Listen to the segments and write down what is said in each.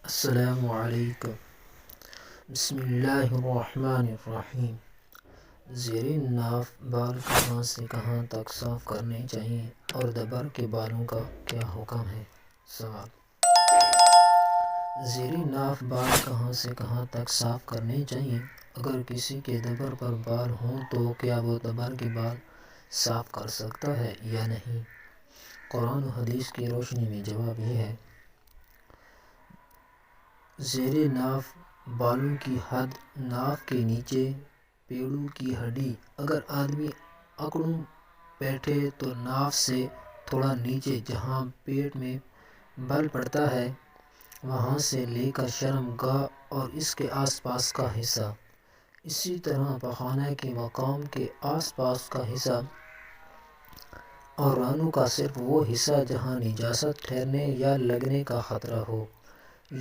السلام علیکم۔ بسم اللہ الرحمن الرحیم۔ زیر ناف بال کہاں سے کہاں تک صاف کرنے چاہیے اور دبر کے بالوں کا کیا حکم ہے؟ سوال: زیر ناف بال کہاں سے کہاں تک صاف کرنے چاہیے؟ اگر کسی کے دبر پر بال ہوں تو کیا وہ دبر کے بال صاف کر سکتا ہے یا نہیں؟ قرآن و حدیث کی روشنی میں جواب یہ ہے: زیر ناف بالوں کی حد ناف کے نیچے پیڑوں کی ہڈی۔ اگر آدمی اکڑوں بیٹھے تو ناف سے تھوڑا نیچے جہاں پیٹ میں بل پڑتا ہے وہاں سے لے کر شرم گاہ اور اس کے آس پاس کا حصہ، اسی طرح پخانہ کے مقام کے آس پاس کا حصہ اور رانوں کا صرف وہ حصہ جہاں نجاست ٹھہرنے یا لگنے کا خطرہ ہو،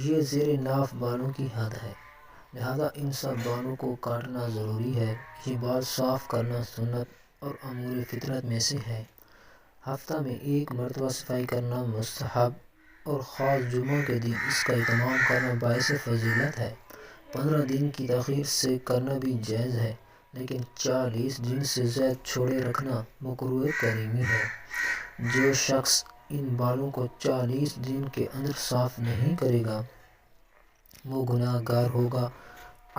یہ زیر ناف بالوں کی حد ہے۔ لہذا ان سب بالوں کو کاٹنا ضروری ہے۔ یہ بال صاف کرنا سنت اور امور فطرت میں سے ہے۔ ہفتہ میں ایک مرتبہ صفائی کرنا مستحب اور خاص جمعہ کے دن اس کا اہتمام کرنا باعث فضیلت ہے۔ 15 دن کی تاخیر سے کرنا بھی جائز ہے، لیکن 40 دن سے زائد چھوڑے رکھنا مکروہ تحریمی ہے۔ جو شخص ان بالوں کو 40 دن کے اندر صاف نہیں کرے گا وہ گناہ گار ہوگا۔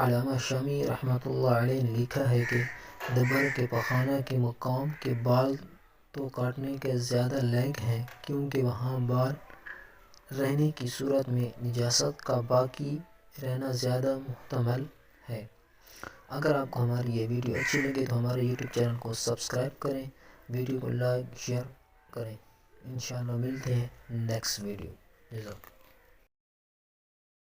علامہ شامی رحمۃ اللہ علیہ نے لکھا ہے کہ دبر کے پخانہ کے مقام کے بال تو کاٹنے کے زیادہ لائق ہیں کیونکہ وہاں بال رہنے کی صورت میں نجاست کا باقی رہنا زیادہ محتمل ہے۔ اگر آپ کو ہماری یہ ویڈیو اچھی لگے تو ہمارے یوٹیوب چینل کو سبسکرائب کریں، ویڈیو کو لائک شیئر کریں۔ انشاءاللہ ملتے ہیں نیکسٹ ویڈیو۔